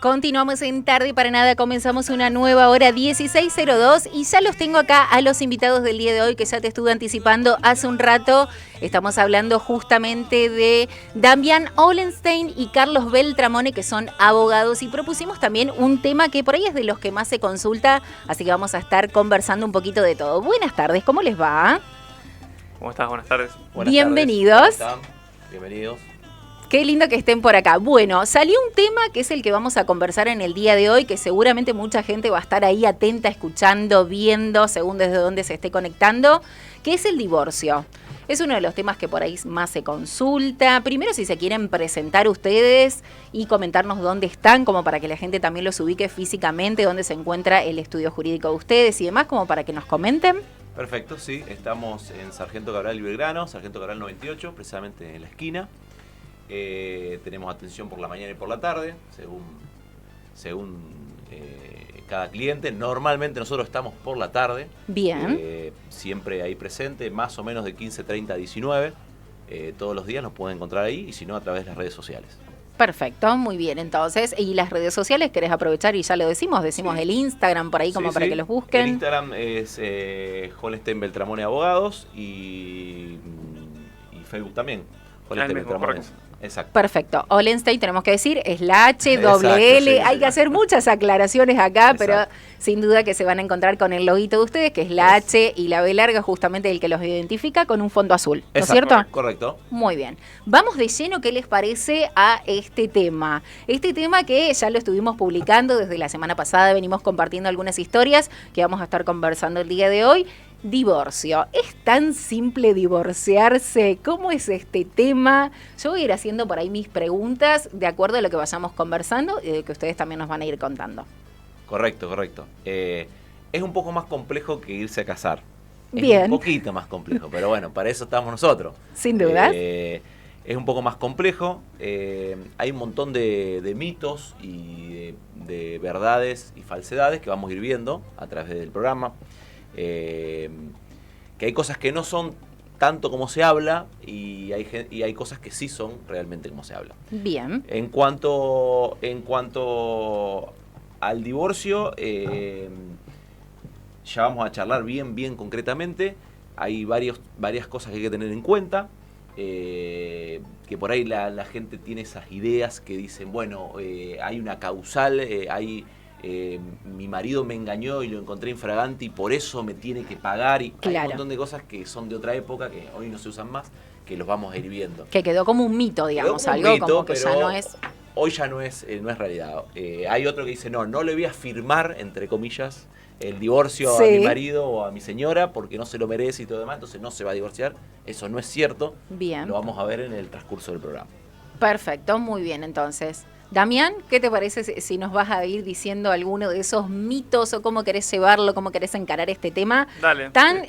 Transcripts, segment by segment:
Continuamos en Tarde para Nada, comenzamos una nueva hora 16:02 y ya los tengo acá a los invitados del día de hoy que ya te estuve anticipando hace un rato. Estamos hablando justamente de Damián Olenstein y Carlos Beltramone, que son abogados, y propusimos también un tema que por ahí es de los que más se consulta, así que vamos a estar conversando un poquito de todo. Buenas tardes, ¿cómo les va? ¿Cómo estás? Buenas tardes. Bienvenidos. ¿Cómo están? Bienvenidos. Qué lindo que estén por acá. Bueno, salió un tema que es el que vamos a conversar en el día de hoy, que seguramente mucha gente va a estar ahí atenta, escuchando, viendo, según desde dónde se esté conectando, que es el divorcio. Es uno de los temas que por ahí más se consulta. Primero, si se quieren presentar ustedes y comentarnos dónde están, como para que la gente también los ubique físicamente, dónde se encuentra el estudio jurídico de ustedes y demás, como para que nos comenten. Perfecto, sí. Estamos en Sargento Cabral y Belgrano, Sargento Cabral 98, precisamente en la esquina. Tenemos atención por la mañana y por la tarde, según cada cliente. Normalmente nosotros estamos por la tarde. Bien. Siempre ahí presente, más o menos de 15:30 a 19. Todos los días nos pueden encontrar ahí y si no a través de las redes sociales. Perfecto, muy bien. Entonces, ¿y las redes sociales querés aprovechar y ya lo decimos? Decimos Sí. El Instagram por ahí como para que los busquen. El Instagram es Olenstein Beltramone Abogados y Facebook también. Olenstein Beltramone. Exacto. Perfecto. Olenstein, tenemos que decir, es la H, doble Exacto, L. sí, Hay sí. que hacer muchas aclaraciones acá, Exacto. pero sin duda que se van a encontrar con el loguito de ustedes, que es la H y la B larga, justamente el que los identifica con un fondo azul. ¿No es cierto? Correcto. Muy bien. Vamos de lleno, ¿qué les parece a este tema? Este tema que ya lo estuvimos publicando desde la semana pasada, venimos compartiendo algunas historias que vamos a estar conversando el día de hoy. Divorcio. ¿Es tan simple divorciarse? ¿Cómo es este tema? Yo voy a ir haciendo por ahí mis preguntas de acuerdo a lo que vayamos conversando y de que ustedes también nos van a ir contando. Correcto. Es un poco más complejo que irse a casar. Bien. Es un poquito más complejo, pero bueno, para eso estamos nosotros. Sin dudas. Es un poco más complejo. Hay un montón de mitos y de verdades y falsedades que vamos a ir viendo a través del programa. Que hay cosas que no son tanto como se habla y hay cosas que sí son realmente como se habla. Bien. En cuanto al divorcio, ya vamos a charlar bien concretamente. Hay varias cosas que hay que tener en cuenta. Que por ahí la gente tiene esas ideas que dicen, bueno, hay una causal, mi marido me engañó y lo encontré infragante y por eso me tiene que pagar. Y claro. Hay un montón de cosas que son de otra época, que hoy no se usan más, que los vamos a ir viendo. Que quedó como un mito, digamos, Como un algo mito, como que ya no es... Hoy ya no es realidad. Hay otro que dice, no le voy a firmar, entre comillas, el divorcio a mi marido o a mi señora porque no se lo merece y todo demás, entonces no se va a divorciar. Eso no es cierto. Bien. Lo vamos a ver en el transcurso del programa. Perfecto, muy bien entonces. Damián, ¿qué te parece si nos vas a ir diciendo alguno de esos mitos o cómo querés llevarlo, cómo querés encarar este tema tan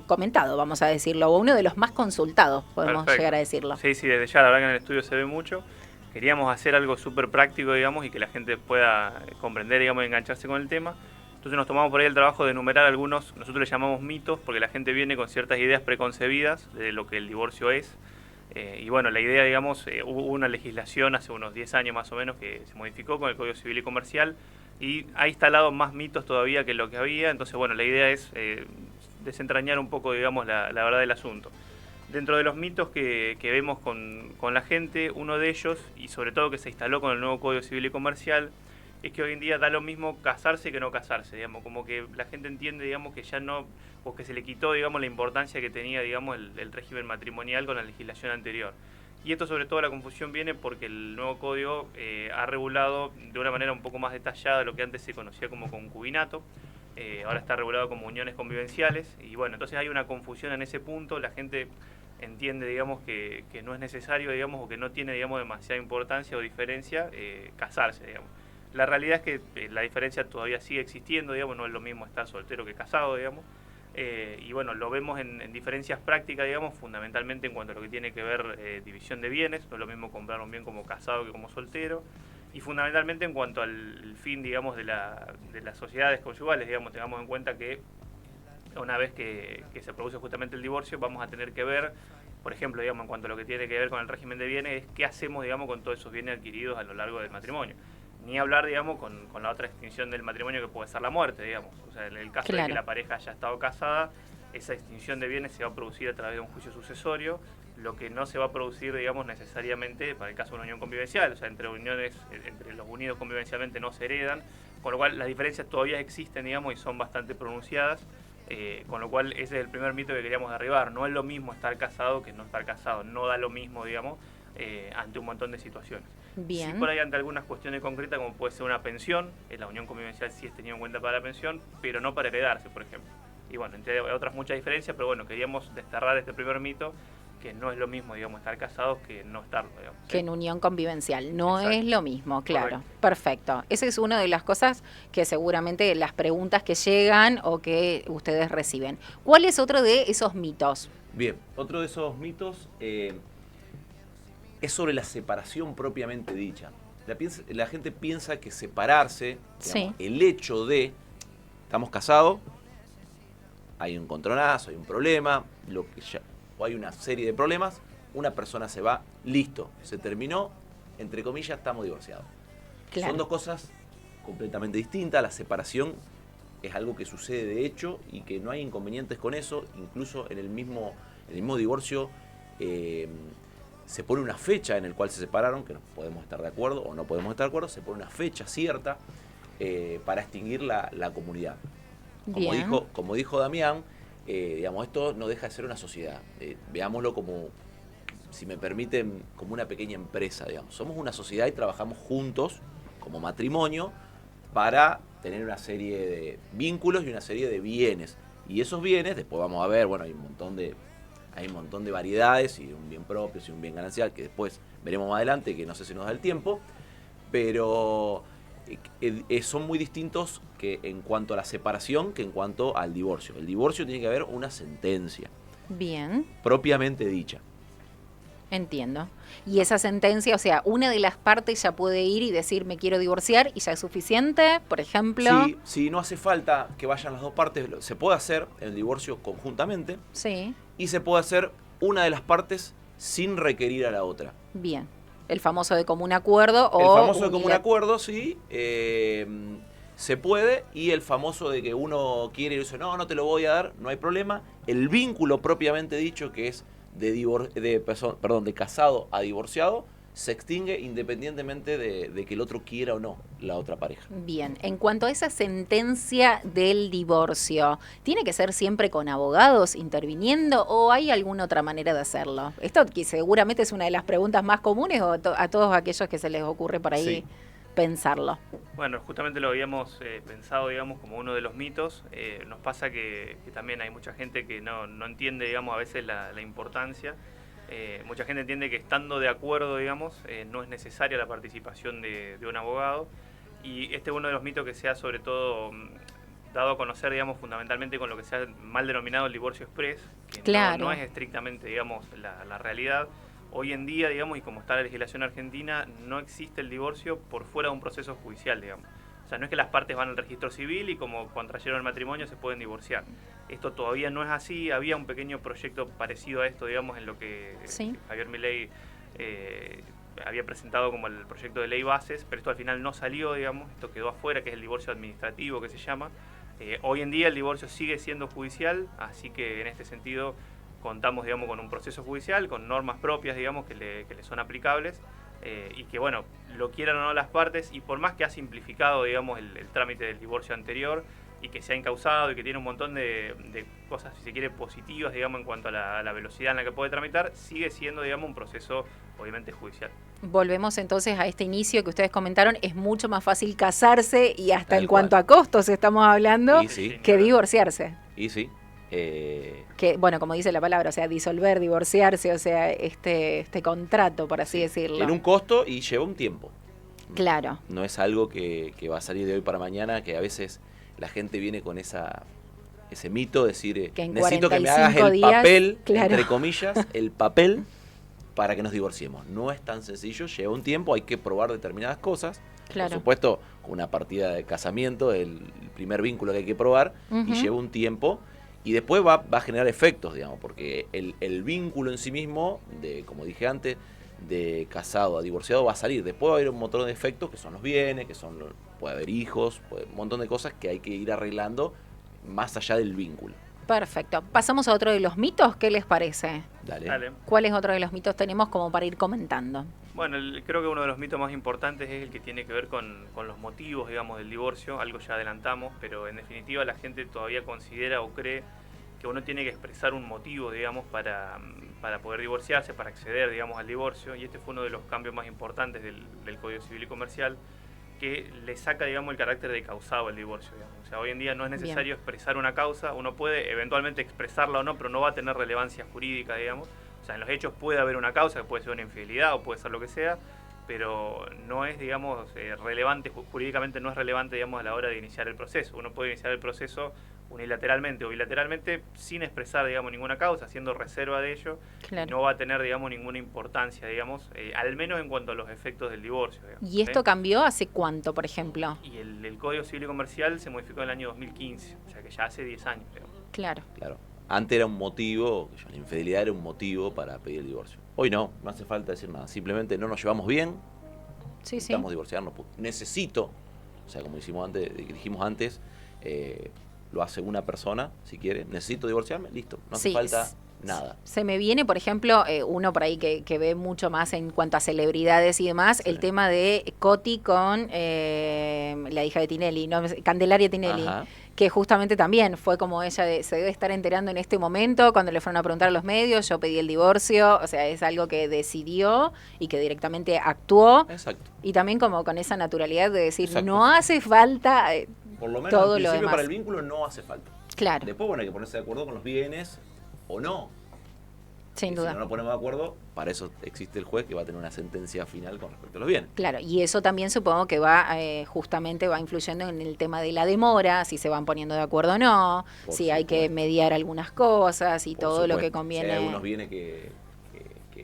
comentado, vamos a decirlo, o uno de los más consultados, podemos llegar a decirlo? Sí, desde ya, la verdad que en el estudio se ve mucho. Queríamos hacer algo súper práctico, digamos, y que la gente pueda comprender, digamos, y engancharse con el tema. Entonces nos tomamos por ahí el trabajo de enumerar algunos, nosotros les llamamos mitos, porque la gente viene con ciertas ideas preconcebidas de lo que el divorcio es. Y bueno, la idea, digamos, hubo una legislación hace unos 10 años más o menos que se modificó con el Código Civil y Comercial y ha instalado más mitos todavía que lo que había. Entonces, bueno, la idea es desentrañar un poco, digamos, la verdad del asunto. Dentro de los mitos que vemos con la gente, uno de ellos, y sobre todo que se instaló con el nuevo Código Civil y Comercial, es que hoy en día da lo mismo casarse que no casarse, digamos, como que la gente entiende, digamos, que ya no, o que se le quitó, digamos, la importancia que tenía, digamos, el régimen matrimonial con la legislación anterior. Y esto, sobre todo, la confusión viene porque el nuevo código ha regulado de una manera un poco más detallada lo que antes se conocía como concubinato. Ahora está regulado como uniones convivenciales y bueno, entonces hay una confusión en ese punto, la gente entiende, digamos, que no es necesario, digamos, o que no tiene, digamos, demasiada importancia o diferencia casarse, digamos. La realidad es que la diferencia todavía sigue existiendo, digamos, no es lo mismo estar soltero que casado, digamos. Y bueno, lo vemos en diferencias prácticas, digamos, fundamentalmente en cuanto a lo que tiene que ver división de bienes, no es lo mismo comprar un bien como casado que como soltero, y fundamentalmente en cuanto al fin, digamos, de las sociedades conyugales, digamos, tengamos en cuenta que una vez que se produce justamente el divorcio, vamos a tener que ver, por ejemplo, digamos, en cuanto a lo que tiene que ver con el régimen de bienes, es qué hacemos, digamos, con todos esos bienes adquiridos a lo largo del matrimonio. Ni hablar, digamos, con la otra extinción del matrimonio que puede ser la muerte, digamos. O sea, en el caso de que la pareja haya estado casada, esa extinción de bienes se va a producir a través de un juicio sucesorio, lo que no se va a producir, digamos, necesariamente para el caso de una unión convivencial. O sea, entre los unidos convivencialmente no se heredan, con lo cual las diferencias todavía existen, digamos, y son bastante pronunciadas. Con lo cual ese es el primer mito que queríamos derribar. No es lo mismo estar casado que no estar casado. No da lo mismo, digamos, ante un montón de situaciones. Bien. Sí, por ahí ante algunas cuestiones concretas, como puede ser una pensión, la unión convivencial sí es tenido en cuenta para la pensión, pero no para heredarse, por ejemplo. Y bueno, entre otras muchas diferencias, pero bueno, queríamos desterrar este primer mito, que no es lo mismo, digamos, estar casados que no estarlo, digamos. Que en unión convivencial, no Exacto. es lo mismo, claro. Correcto. Perfecto. Esa es una de las cosas que seguramente las preguntas que llegan o que ustedes reciben. ¿Cuál es otro de esos mitos? Bien, otro de esos mitos es sobre la separación propiamente dicha. La gente piensa que separarse, digamos, el hecho de, estamos casados, hay un encontronazo, hay un problema, o hay una serie de problemas, una persona se va, listo, se terminó, entre comillas, estamos divorciados. Claro. Son dos cosas completamente distintas. La separación es algo que sucede de hecho y que no hay inconvenientes con eso. Incluso en el mismo divorcio se pone una fecha en el cual se separaron, que no podemos estar de acuerdo o no podemos estar de acuerdo, se pone una fecha cierta para extinguir la comunidad. Como dijo Damián, digamos, esto no deja de ser una sociedad. Veámoslo como, si me permiten, como una pequeña empresa, digamos. Somos una sociedad y trabajamos juntos como matrimonio para tener una serie de vínculos y una serie de bienes. Y esos bienes, después vamos a ver, bueno, hay un montón de variedades, y un bien propio, y un bien ganancial, que después veremos más adelante, que no sé si nos da el tiempo, pero son muy distintos que en cuanto a la separación que en cuanto al divorcio. El divorcio tiene que haber una sentencia. Bien. Propiamente dicha. Entiendo. Y esa sentencia, o sea, una de las partes ya puede ir y decir me quiero divorciar y ya es suficiente, por ejemplo. Sí, no hace falta que vayan las dos partes. Se puede hacer el divorcio conjuntamente. Sí. Y se puede hacer una de las partes sin requerir a la otra. Bien. El famoso de común acuerdo o... El famoso de común acuerdo, sí. Se puede. Y el famoso de que uno quiere y dice, no te lo voy a dar, no hay problema. El vínculo propiamente dicho, que es de casado a divorciado, se extingue independientemente de que el otro quiera o no la otra pareja. Bien, en cuanto a esa sentencia del divorcio, ¿tiene que ser siempre con abogados interviniendo o hay alguna otra manera de hacerlo? Esto que seguramente es una de las preguntas más comunes o a todos aquellos que se les ocurre por ahí pensarlo. Bueno, justamente lo habíamos pensado, digamos, como uno de los mitos. Nos pasa que también hay mucha gente que no entiende, digamos, a veces la importancia. Mucha gente entiende que estando de acuerdo, digamos, no es necesaria la participación de un abogado. Y este es uno de los mitos que se ha, sobre todo, dado a conocer, digamos, fundamentalmente con lo que se ha mal denominado el divorcio express, que no es estrictamente, digamos, la realidad. Hoy en día, digamos, y como está la legislación argentina, no existe el divorcio por fuera de un proceso judicial, digamos. O sea, no es que las partes van al registro civil y como contrayeron el matrimonio se pueden divorciar. Esto todavía no es así. Había un pequeño proyecto parecido a esto, digamos, en lo que Javier Milei había presentado como el proyecto de ley bases, pero esto al final no salió, digamos, esto quedó afuera, que es el divorcio administrativo que se llama. Hoy en día el divorcio sigue siendo judicial, así que en este sentido contamos, digamos, con un proceso judicial, con normas propias, digamos, que le son aplicables, y que, bueno, lo quieran o no las partes, y por más que ha simplificado, digamos, el trámite del divorcio anterior, y que se ha encauzado y que tiene un montón de cosas, si se quiere, positivas, digamos, en cuanto a la velocidad en la que puede tramitar, sigue siendo, digamos, un proceso, obviamente, judicial. Volvemos entonces a este inicio que ustedes comentaron, es mucho más fácil casarse, y hasta en cuanto a cual. costos estamos hablando, que divorciarse. Y sí. Que, bueno, como dice la palabra, o sea, disolver, divorciarse, o sea, este contrato, por así decirlo. Tiene un costo y lleva un tiempo. Claro. No es algo que va a salir de hoy para mañana, que a veces la gente viene con ese mito de decir, que necesito que me hagas el días, papel, entre comillas, el papel para que nos divorciemos. No es tan sencillo, lleva un tiempo, hay que probar determinadas cosas. Por supuesto, con una partida de casamiento, el primer vínculo que hay que probar, y lleva un tiempo. Y después va a generar efectos, digamos, porque el vínculo en sí mismo, como dije antes, de casado a divorciado va a salir. Después va a haber un montón de efectos que son los bienes, puede haber hijos, un montón de cosas que hay que ir arreglando más allá del vínculo. Perfecto. Pasamos a otro de los mitos, ¿qué les parece? Dale. ¿Cuáles otro de los mitos tenemos como para ir comentando? Bueno, creo que uno de los mitos más importantes es el que tiene que ver con los motivos, digamos, del divorcio. Algo ya adelantamos, pero en definitiva la gente todavía considera o cree que uno tiene que expresar un motivo, digamos, para poder divorciarse, para acceder, digamos, al divorcio. Y este fue uno de los cambios más importantes del Código Civil y Comercial, que le saca, digamos, el carácter de causado al divorcio, digamos. O sea, hoy en día no es necesario expresar una causa, uno puede eventualmente expresarla o no, pero no va a tener relevancia jurídica, digamos. O sea, en los hechos puede haber una causa, que puede ser una infidelidad o puede ser lo que sea, pero no es, digamos, relevante, jurídicamente no es relevante, digamos, a la hora de iniciar el proceso. Uno puede iniciar el proceso unilateralmente o bilateralmente sin expresar, digamos, ninguna causa, haciendo reserva de ello. Claro. No va a tener, digamos, ninguna importancia, digamos, al menos en cuanto a los efectos del divorcio, digamos. ¿Y esto cambió hace cuánto, por ejemplo? Y el Código Civil y Comercial se modificó en el año 2015, o sea que ya hace 10 años, digamos. Claro. Antes era un motivo, la infidelidad era un motivo para pedir el divorcio. Hoy no hace falta decir nada. Simplemente no nos llevamos bien, necesitamos divorciarnos. Necesito, o sea, como dijimos antes, lo hace una persona, si quiere, necesito divorciarme, listo, no hace falta nada. Se me viene, por ejemplo, uno por ahí que ve mucho más en cuanto a celebridades y demás, el tema de Coti con la hija de Tinelli, ¿no? Candelaria Tinelli. Ajá. Que justamente también fue como ella se debe estar enterando en este momento, cuando le fueron a preguntar a los medios, yo pedí el divorcio, o sea, es algo que decidió y que directamente actuó. Exacto. Y también como con esa naturalidad de decir, no hace falta por lo menos todo al lo principio demás. Para el vínculo no hace falta. Claro. Después, bueno, hay que ponerse de acuerdo con los bienes o no. Sin duda. Si no nos ponemos de acuerdo, para eso existe el juez que va a tener una sentencia final con respecto a los bienes. Claro, y eso también supongo que justamente va influyendo en el tema de la demora, si se van poniendo de acuerdo o no, si hay que mediar algunas cosas y todo lo que conviene. Si hay algunos bienes que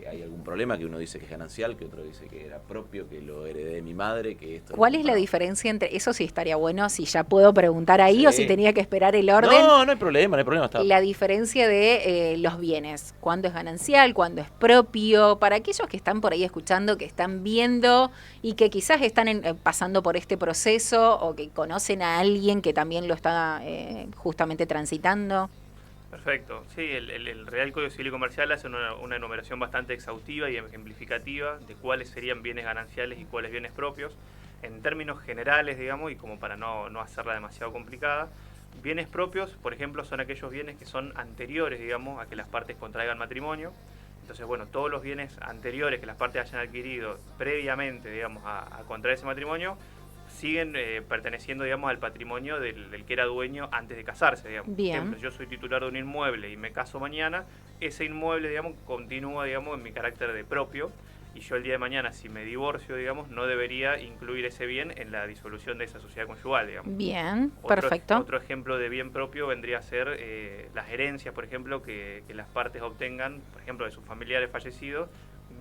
hay algún problema, que uno dice que es ganancial, que otro dice que era propio, que lo heredé de mi madre, que esto... ¿Cuál es la diferencia entre, eso sí estaría bueno, si ya puedo preguntar ahí o si tenía que esperar el orden? No hay problema, está. La diferencia de los bienes, cuándo es ganancial, cuándo es propio, para aquellos que están por ahí escuchando, que están viendo y que quizás están pasando por este proceso o que conocen a alguien que también lo está justamente transitando. Perfecto. Sí, el Real Código Civil y Comercial hace una enumeración bastante exhaustiva y ejemplificativa de cuáles serían bienes gananciales y cuáles bienes propios. En términos generales, digamos, y como para no hacerla demasiado complicada, bienes propios, por ejemplo, son aquellos bienes que son anteriores, digamos, a que las partes contraigan matrimonio. Entonces, bueno, todos los bienes anteriores que las partes hayan adquirido previamente, digamos, a contraer ese matrimonio, siguen perteneciendo, digamos, al patrimonio del que era dueño antes de casarse, digamos. Bien. Por ejemplo, yo soy titular de un inmueble y me caso mañana, ese inmueble, digamos, continúa, digamos, en mi carácter de propio, y yo el día de mañana, si me divorcio, digamos, no debería incluir ese bien en la disolución de esa sociedad conyugal, digamos. Bien, perfecto. Otro ejemplo de bien propio vendría a ser las herencias, por ejemplo, que las partes obtengan, por ejemplo, de sus familiares fallecidos,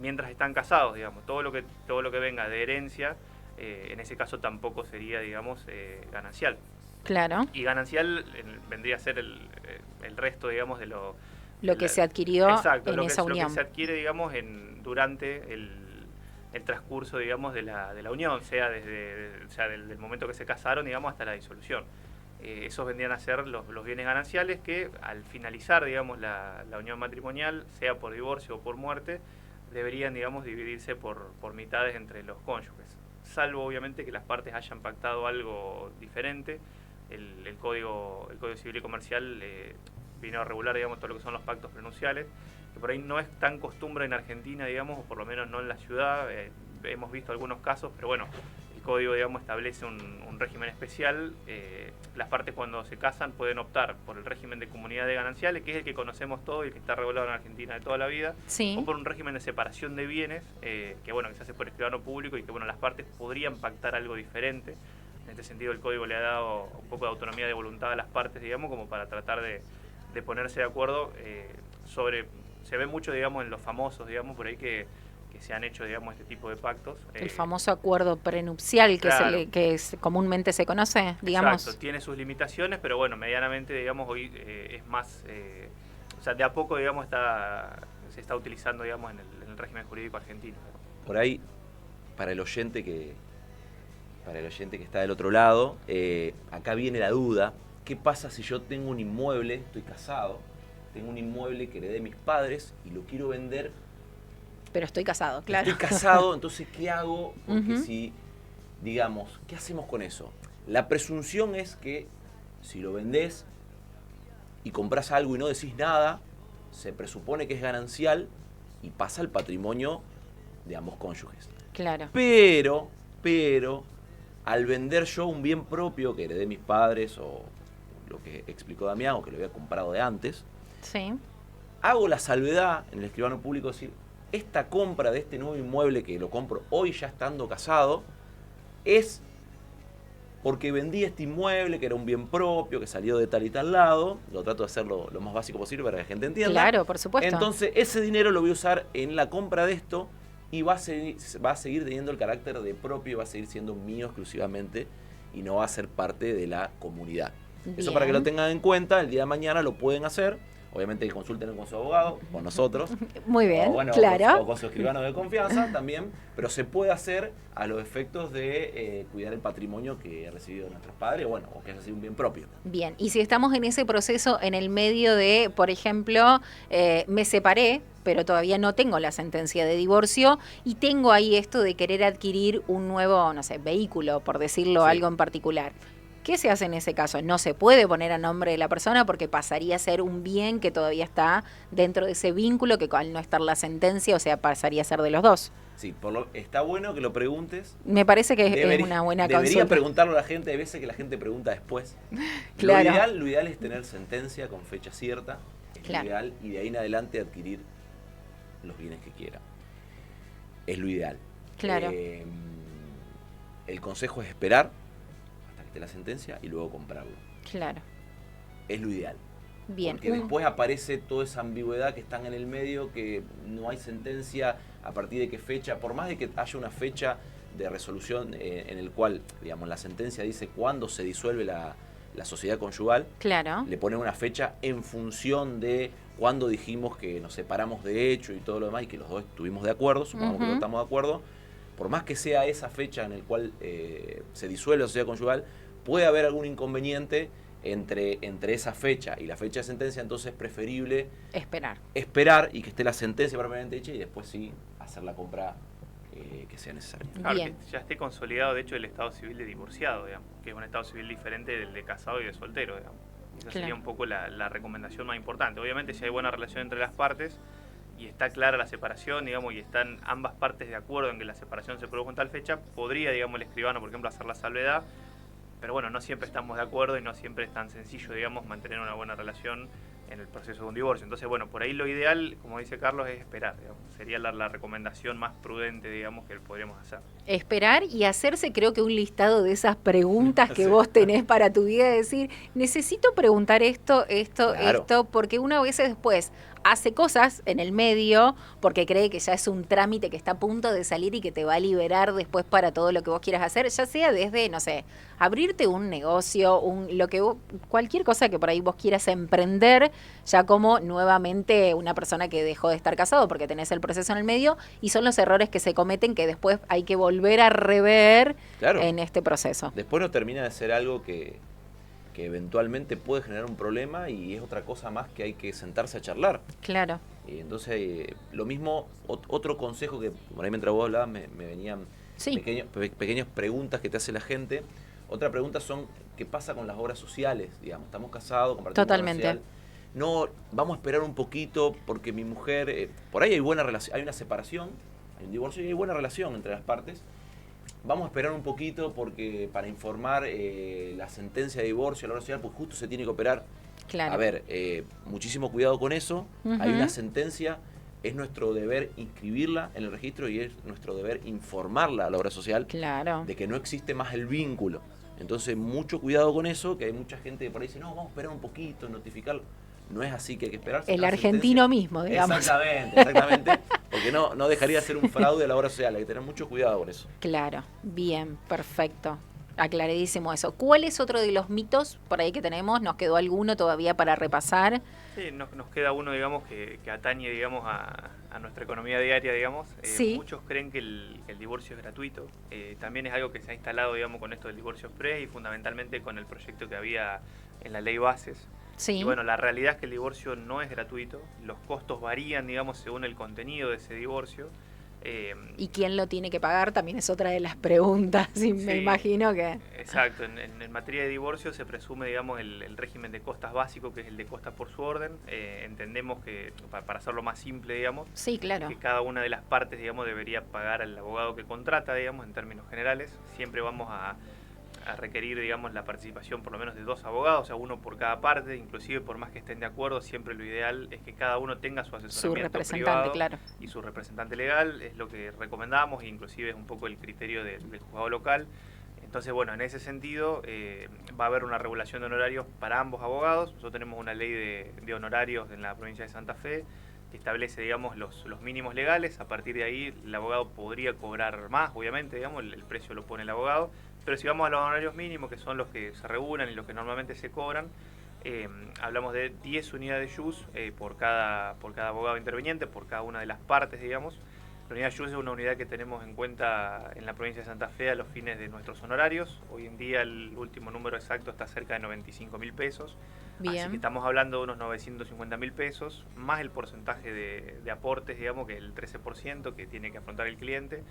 mientras están casados, digamos. Todo lo que venga de herencia, en ese caso tampoco sería, digamos, ganancial. Claro. Y ganancial vendría a ser el resto, digamos, de lo que se adquirió en esa unión. Lo que se adquiere, digamos, durante el transcurso, digamos, de la unión, sea del momento que se casaron, digamos, hasta la disolución. Esos vendrían a ser los bienes gananciales que al finalizar, digamos, la unión matrimonial, sea por divorcio o por muerte, deberían, digamos, dividirse por mitades entre los cónyuges. Salvo obviamente que las partes hayan pactado algo diferente. El Código Civil y Comercial vino a regular, digamos, todo lo que son los pactos prenupciales, que por ahí no es tan costumbre en Argentina, digamos, o por lo menos no en la ciudad. Hemos visto algunos casos, pero bueno, el Código, digamos, establece un régimen especial. Las partes cuando se casan pueden optar por el régimen de comunidad de gananciales, que es el que conocemos todos y que está regulado en Argentina de toda la vida, sí, o por un régimen de separación de bienes, que bueno, que se hace por escribano público y que bueno, las partes podrían pactar algo diferente. En este sentido el Código le ha dado un poco de autonomía de voluntad a las partes, digamos, como para tratar de ponerse de acuerdo se ve mucho, digamos, en los famosos, digamos, por ahí que se han hecho, digamos, este tipo de pactos. El famoso acuerdo prenupcial, claro, que comúnmente se conoce, digamos. Exacto, tiene sus limitaciones, pero bueno, medianamente, digamos, hoy es más, o sea, de a poco, digamos, se está utilizando, digamos, en el régimen jurídico argentino. Por ahí, para el oyente que está del otro lado, acá viene la duda. ¿Qué pasa si yo tengo un inmueble, estoy casado, tengo un inmueble que heredé de mis padres y lo quiero vender? Pero estoy casado, claro. Estoy casado, entonces ¿qué hago? Porque Ujú. si, digamos, ¿qué hacemos con eso? La presunción es que si lo vendés y compras algo y no decís nada, se presupone que es ganancial y pasa al patrimonio de ambos cónyuges. Claro. Pero, al vender yo un bien propio que heredé de mis padres o lo que explicó Damián o que lo había comprado de antes, Sí. hago la salvedad en el escribano público, decir, esta compra de este nuevo inmueble que lo compro hoy ya estando casado, es porque vendí este inmueble que era un bien propio, que salió de tal y tal lado, lo trato de hacerlo lo más básico posible para que la gente entienda. Claro, por supuesto. Entonces ese dinero lo voy a usar en la compra de esto y va a seguir teniendo el carácter de propio, va a seguir siendo mío exclusivamente y no va a ser parte de la comunidad. Eso para que lo tengan en cuenta, el día de mañana lo pueden hacer. Obviamente que consulten con su abogado, con nosotros. Muy bien, o, bueno, claro. o con su escribano de confianza también, pero se puede hacer a los efectos de cuidar el patrimonio que ha recibido nuestros padres, bueno, o que haya sido un bien propio. Bien, y si estamos en ese proceso en el medio de, por ejemplo, me separé, pero todavía no tengo la sentencia de divorcio y tengo ahí esto de querer adquirir un nuevo, no sé, vehículo, por decirlo Sí. algo en particular. ¿Qué se hace en ese caso? No se puede poner a nombre de la persona porque pasaría a ser un bien que todavía está dentro de ese vínculo que al no estar la sentencia, o sea, pasaría a ser de los dos. Sí, está bueno que lo preguntes. Me parece que es una buena Debería consulta. preguntarlo a la gente, hay veces que la gente pregunta después. Claro. Lo ideal es tener sentencia con fecha cierta, es Claro. lo ideal, y de ahí en adelante adquirir los bienes que quiera. Es lo ideal. Claro. El consejo es esperar hasta que esté la sentencia y luego comprarlo. Claro. Es lo ideal. Bien. Porque después aparece toda esa ambigüedad que están en el medio, que no hay sentencia a partir de qué fecha, por más de que haya una fecha de resolución en el cual, digamos, la sentencia dice cuándo se disuelve la sociedad conyugal, Claro. le ponen una fecha en función de cuándo dijimos que nos separamos de hecho y todo lo demás y que los dos estuvimos de acuerdo, supongamos que no estamos de acuerdo, por más que sea esa fecha en el cual se disuelve la sociedad conyugal, puede haber algún inconveniente entre esa fecha y la fecha de sentencia, entonces es preferible esperar y que esté la sentencia propiamente hecha y después sí hacer la compra que sea necesaria. Claro, Bien. que ya esté consolidado, de hecho, el estado civil de divorciado, digamos, que es un estado civil diferente del de casado y de soltero, digamos. Esa sería un poco la recomendación más importante. Obviamente, si hay buena relación entre las partes y está clara la separación, digamos, y están ambas partes de acuerdo en que la separación se produjo en tal fecha, podría, digamos, el escribano, por ejemplo, hacer la salvedad. Pero bueno, no siempre estamos de acuerdo y no siempre es tan sencillo, digamos, mantener una buena relación en el proceso de un divorcio. Entonces, bueno, por ahí lo ideal, como dice Carlos, es esperar, digamos. Sería la recomendación más prudente, digamos, que podríamos hacer. Esperar y hacerse, creo que un listado de esas preguntas que Sí. vos tenés para tu vida, decir, necesito preguntar esto, Claro. esto, porque uno a veces después hace cosas en el medio porque cree que ya es un trámite que está a punto de salir y que te va a liberar después para todo lo que vos quieras hacer, ya sea desde, no sé, abrirte un negocio, cualquier cosa que por ahí vos quieras emprender, ya como nuevamente una persona que dejó de estar casado porque tenés el proceso en el medio y son los errores que se cometen que después hay que volver a rever Claro. en este proceso. Después no termina de ser algo que eventualmente puede generar un problema y es otra cosa más que hay que sentarse a charlar. Claro. Y entonces, lo mismo, otro consejo que por ahí mientras vos hablabas me venían Sí. pequeñas preguntas que te hace la gente. Otra pregunta son, ¿qué pasa con las obras sociales? Digamos, estamos casados, compartimos Totalmente. obra social. No, vamos a esperar un poquito porque mi mujer, por ahí hay buena relación, hay una separación, hay un divorcio y hay buena relación entre las partes. Vamos a esperar un poquito porque para informar la sentencia de divorcio a la obra social, pues justo se tiene que operar. Claro. A ver, muchísimo cuidado con eso. Ujú. Hay una sentencia, es nuestro deber inscribirla en el registro y es nuestro deber informarla a la obra social Claro. de que no existe más el vínculo. Entonces, mucho cuidado con eso, que hay mucha gente que por ahí dice, no, vamos a esperar un poquito, notificarlo. No es así que hay que esperar. El argentino mismo, digamos. Exactamente, porque no dejaría de ser un fraude a la obra social, hay que tener mucho cuidado con eso. Claro, bien, perfecto. Aclaradísimo eso. ¿Cuál es otro de los mitos por ahí que tenemos? ¿Nos quedó alguno todavía para repasar? Sí, nos queda uno, digamos, que atañe, digamos, a nuestra economía diaria, digamos. Sí. Muchos creen que el divorcio es gratuito. También es algo que se ha instalado, digamos, con esto del divorcio express y fundamentalmente con el proyecto que había en la ley Bases. Sí. Y bueno, la realidad es que el divorcio no es gratuito. Los costos varían, digamos, según el contenido de ese divorcio. ¿Y quién lo tiene que pagar? También es otra de las preguntas, y Sí, me imagino que... Exacto, en materia de divorcio se presume, digamos, el régimen de costas básico, que es el de costas por su orden. Entendemos que, para hacerlo más simple, digamos, Sí, claro. que cada una de las partes, digamos, debería pagar al abogado que contrata, digamos, en términos generales. Siempre vamos a requerir, digamos, la participación por lo menos de 2 abogados, o sea, uno por cada parte, inclusive por más que estén de acuerdo, siempre lo ideal es que cada uno tenga su asesoramiento Su representante, privado claro. y su representante legal, es lo que recomendamos, e inclusive es un poco el criterio del juzgado local. Entonces, bueno, en ese sentido va a haber una regulación de honorarios para ambos abogados. Nosotros tenemos una ley de honorarios en la provincia de Santa Fe que establece, digamos, los mínimos legales. A partir de ahí el abogado podría cobrar más, obviamente, digamos, el precio lo pone el abogado. Pero si vamos a los honorarios mínimos, que son los que se regulan y los que normalmente se cobran, hablamos de 10 unidades JUS por cada abogado interveniente, por cada una de las partes, digamos. La unidad JUS es una unidad que tenemos en cuenta en la provincia de Santa Fe a los fines de nuestros honorarios. Hoy en día el último número exacto está cerca de 95.000 pesos. Bien. Así que estamos hablando de unos 950.000 pesos, más el porcentaje de aportes, digamos, que el 13% que tiene que afrontar el cliente.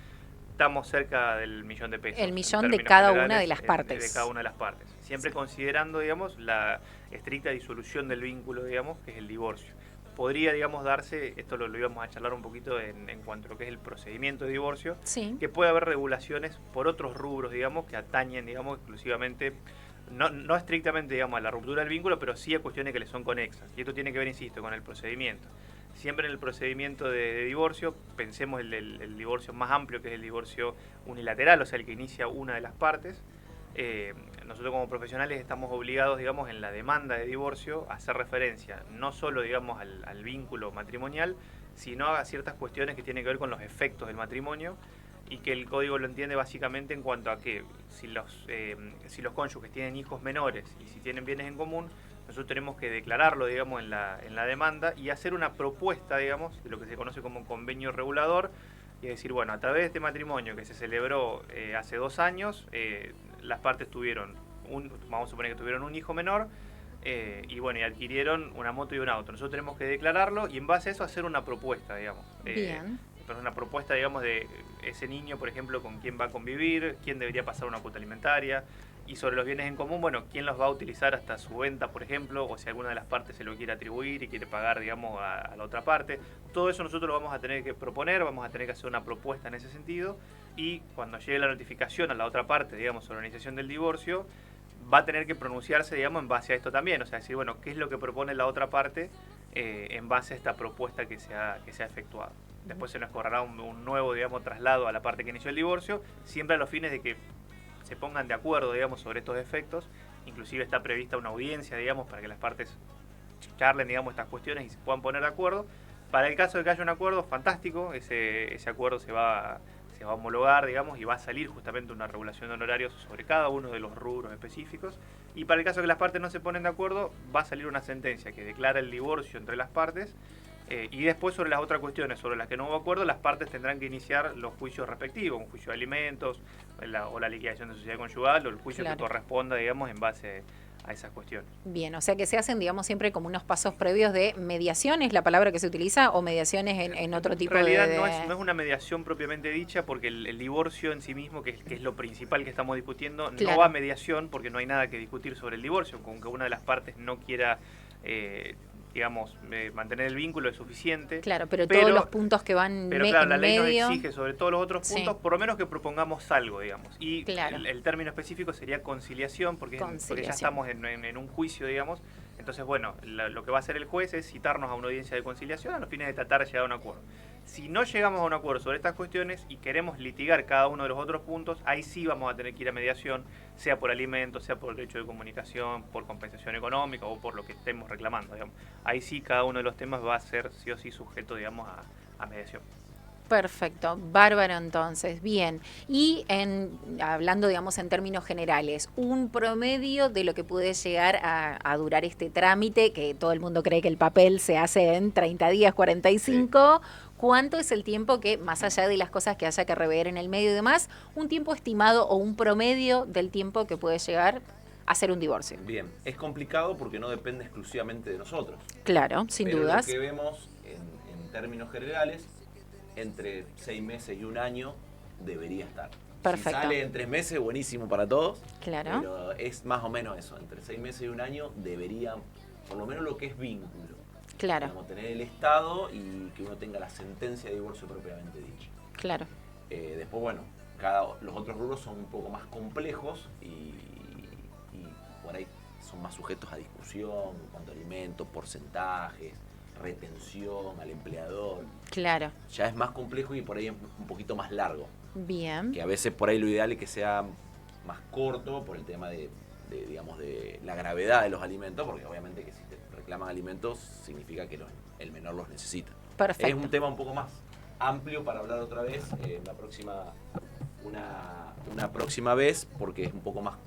Estamos cerca del $1.000.000 El en millón de términos cada generales, una de las partes. de cada una de las partes. Siempre Sí. considerando, digamos, la estricta disolución del vínculo, digamos, que es el divorcio. Podría, digamos, darse, esto lo íbamos a charlar un poquito en cuanto a lo que es el procedimiento de divorcio, Sí. que puede haber regulaciones por otros rubros, digamos, que atañen, digamos, exclusivamente, no estrictamente, digamos, a la ruptura del vínculo, pero sí a cuestiones que le son conexas. Y esto tiene que ver, insisto, con el procedimiento. Siempre en el procedimiento de divorcio, pensemos el divorcio más amplio, que es el divorcio unilateral, o sea, el que inicia una de las partes. Nosotros como profesionales estamos obligados, digamos, en la demanda de divorcio a hacer referencia no solo, digamos, al vínculo matrimonial, sino a ciertas cuestiones que tienen que ver con los efectos del matrimonio y que el código lo entiende básicamente en cuanto a que si los cónyuges tienen hijos menores y si tienen bienes en común, nosotros tenemos que declararlo, digamos, en la demanda y hacer una propuesta, digamos, de lo que se conoce como un convenio regulador, y decir, bueno, a través de este matrimonio que se celebró hace 2 años, las partes tuvieron, vamos a suponer que tuvieron un hijo menor, y bueno, y adquirieron una moto y un auto. Nosotros tenemos que declararlo y en base a eso hacer una propuesta, digamos. Bien. Pero una propuesta, digamos, de ese niño, por ejemplo, con quién va a convivir, quién debería pasar una cuota alimentaria, y sobre los bienes en común, bueno, quién los va a utilizar hasta su venta, por ejemplo, o si alguna de las partes se lo quiere atribuir y quiere pagar, digamos, a la otra parte. Todo eso nosotros lo vamos a tener que proponer, vamos a tener que hacer una propuesta en ese sentido, y cuando llegue la notificación a la otra parte, digamos, sobre la iniciación del divorcio, va a tener que pronunciarse, digamos, en base a esto también, o sea, decir, bueno, qué es lo que propone la otra parte en base a esta propuesta que se ha efectuado. Después se nos correrá un nuevo, digamos, traslado a la parte que inició el divorcio, siempre a los fines de que se pongan de acuerdo, digamos, sobre estos efectos. Inclusive está prevista una audiencia, digamos, para que las partes charlen, digamos, estas cuestiones y se puedan poner de acuerdo. Para el caso de que haya un acuerdo, fantástico, ese acuerdo se va a homologar, digamos, y va a salir justamente una regulación de honorarios sobre cada uno de los rubros específicos. Y para el caso de que las partes no se ponen de acuerdo, va a salir una sentencia que declara el divorcio entre las partes. Y después sobre las otras cuestiones sobre las que no hubo acuerdo, las partes tendrán que iniciar los juicios respectivos, un juicio de alimentos o la liquidación de sociedad conyugal o el juicio que corresponda, digamos, en base a esas cuestiones. Bien, o sea que se hacen, digamos, siempre como unos pasos previos de mediación, ¿es la palabra que se utiliza? ¿O mediaciones en otro tipo de...? En realidad no es una mediación propiamente dicha, porque el divorcio en sí mismo, que es lo principal que estamos discutiendo, no va a mediación porque no hay nada que discutir sobre el divorcio, con que una de las partes no quiera... digamos, mantener el vínculo es suficiente. Claro, pero todos los puntos que van pero claro, en la ley medio... nos exige sobre todos los otros puntos, por lo menos que propongamos algo, digamos. Y claro, el término específico sería conciliación, porque ya estamos en un juicio, digamos. Entonces, bueno, lo que va a hacer el juez es citarnos a una audiencia de conciliación a los fines de tratar de llegar a un acuerdo. Si no llegamos a un acuerdo sobre estas cuestiones y queremos litigar cada uno de los otros puntos, ahí sí vamos a tener que ir a mediación, sea por alimentos, sea por derecho de comunicación, por compensación económica o por lo que estemos reclamando, digamos. Ahí sí cada uno de los temas va a ser sí o sí sujeto, digamos, a mediación. Perfecto, bárbaro entonces, bien. Y hablando, digamos, en términos generales, un promedio de lo que puede llegar a durar este trámite, que todo el mundo cree que el papel se hace en 30 días, 45, sí. ¿Cuánto es el tiempo que, más allá de las cosas que haya que rever en el medio y demás, un tiempo estimado o un promedio del tiempo que puede llegar a ser un divorcio? Bien, es complicado porque no depende exclusivamente de nosotros. Claro, sin dudas. Lo que vemos en términos generales, entre 6 meses y un año debería estar. Perfecto. Si sale en 3 meses, buenísimo para todos. Claro. Pero es más o menos eso, entre 6 meses y un año debería, por lo menos lo que es vínculo. Claro. Como tener el estado y que uno tenga la sentencia de divorcio propiamente dicha. Claro. Después, bueno, los otros rubros son un poco más complejos y por ahí son más sujetos a discusión en cuanto a alimentos, porcentajes, retención al empleador. Claro. Ya es más complejo y por ahí es un poquito más largo. Bien. Que a veces por ahí lo ideal es que sea más corto por el tema de la gravedad de los alimentos, porque obviamente que si te reclaman alimentos significa que el menor los necesita. Perfecto. Es un tema un poco más amplio para hablar otra vez una próxima vez, porque es un poco más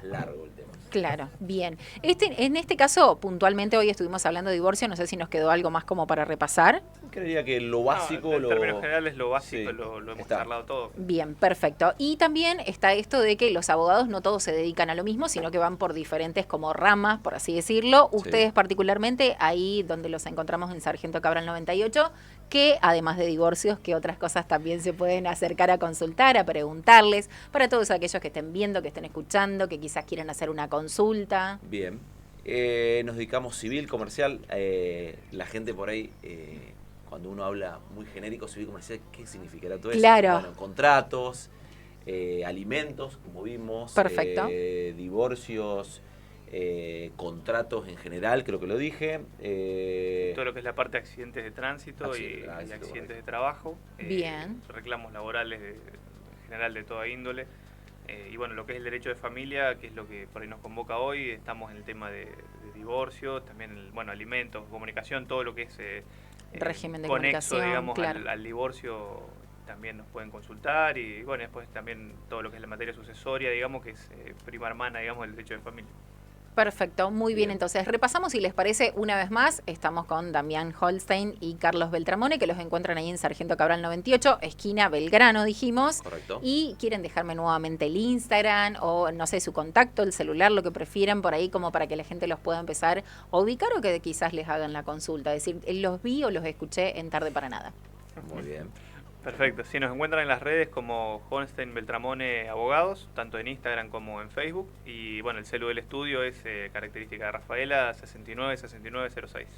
largo el tema. Claro, bien. En este caso, puntualmente hoy estuvimos hablando de divorcio, no sé si nos quedó algo más como para repasar. Creería que lo básico... En términos generales, lo básico, sí, lo hemos charlado todo. Bien, perfecto. Y también está esto de que los abogados no todos se dedican a lo mismo, sino que van por diferentes como ramas, por así decirlo. Ustedes sí. Particularmente, ahí donde los encontramos en Sargento Cabral 98, que además de divorcios, que otras cosas también se pueden acercar a consultar, a preguntarles, para todos aquellos que estén viendo, que estén escuchando, que quizás quieran hacer una consulta. Bien. Nos dedicamos civil, comercial. La gente por ahí, cuando uno habla muy genérico, civil, comercial, ¿qué significará todo eso? Claro. Bueno, contratos, alimentos, como vimos. Perfecto. Divorcios, contratos en general, creo que lo dije. Todo lo que es la parte de accidentes de tránsito y accidentes de trabajo. Bien. Reclamos laborales en general de toda índole. Y bueno, lo que es el derecho de familia, que es lo que por ahí nos convoca hoy, estamos en el tema de divorcio, también alimentos, comunicación, todo lo que es régimen de conexo, comunicación, digamos, claro. al divorcio también nos pueden consultar. Y bueno, después también todo lo que es la materia sucesoria, digamos, que es prima hermana, digamos, del derecho de familia. Perfecto, muy bien. Entonces repasamos, si les parece, una vez más. Estamos con Damián Holstein y Carlos Beltramone, que los encuentran ahí en Sargento Cabral 98, esquina Belgrano, dijimos. Correcto. Y quieren dejarme nuevamente el Instagram o, no sé, su contacto, el celular, lo que prefieran por ahí, como para que la gente los pueda empezar a ubicar o que quizás les hagan la consulta. Es decir, los vi o los escuché en Tarde para Nada. Muy bien. Perfecto, sí, nos encuentran en las redes como Holstein Beltramone Abogados, tanto en Instagram como en Facebook. Y bueno, el celu del estudio es característica de Rafaela 696906.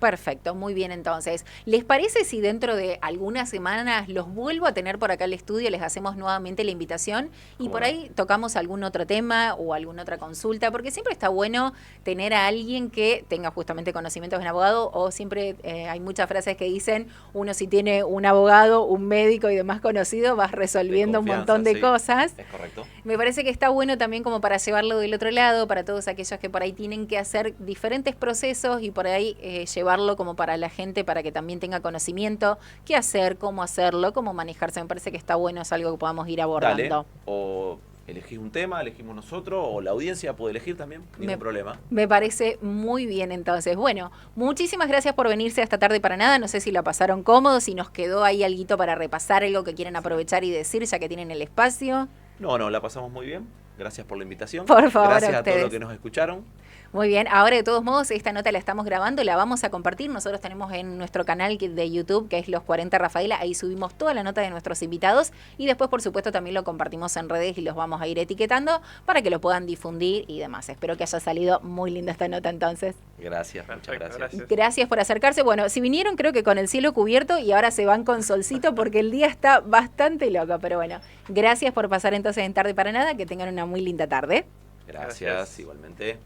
Perfecto, muy bien entonces. ¿Les parece si dentro de algunas semanas los vuelvo a tener por acá al estudio, les hacemos nuevamente la invitación y por ahí tocamos algún otro tema o alguna otra consulta? Porque siempre está bueno tener a alguien que tenga justamente conocimientos de un abogado, o siempre hay muchas frases que dicen, uno si tiene un abogado, un médico y demás conocido, vas resolviendo un montón de cosas. Es correcto. Me parece que está bueno también como para llevarlo del otro lado, para todos aquellos que por ahí tienen que hacer diferentes procesos y por ahí llevarlo como para la gente, para que también tenga conocimiento, qué hacer, cómo hacerlo, cómo manejarse. Me parece que está bueno, es algo que podamos ir abordando. Dale. O elegís un tema, elegimos nosotros, o la audiencia puede elegir también, ningún problema. Me parece muy bien entonces. Bueno, muchísimas gracias por venirse a esta Tarde para Nada. No sé si la pasaron cómodo, si nos quedó ahí alguito para repasar, algo que quieren aprovechar y decir, ya que tienen el espacio. No, la pasamos muy bien. Gracias por la invitación. Por favor, gracias a todos los que nos escucharon. Muy bien, ahora de todos modos esta nota la estamos grabando, la vamos a compartir. Nosotros tenemos en nuestro canal de YouTube, que es Los 40 Rafaela, ahí subimos toda la nota de nuestros invitados y después por supuesto también lo compartimos en redes y los vamos a ir etiquetando para que lo puedan difundir y demás. Espero que haya salido muy linda esta nota entonces. Gracias, muchas gracias. Gracias por acercarse. Bueno, si vinieron creo que con el cielo cubierto y ahora se van con solcito porque el día está bastante loco, pero bueno, gracias por pasar entonces en Tarde para Nada, que tengan una muy linda tarde. Gracias. Igualmente.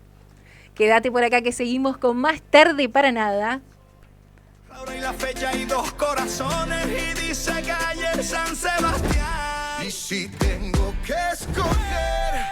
Quédate por acá que seguimos con más Tarde para Nada. Ahora y la fecha y 2 corazones y dice calle San Sebastián. Y si tengo que escoger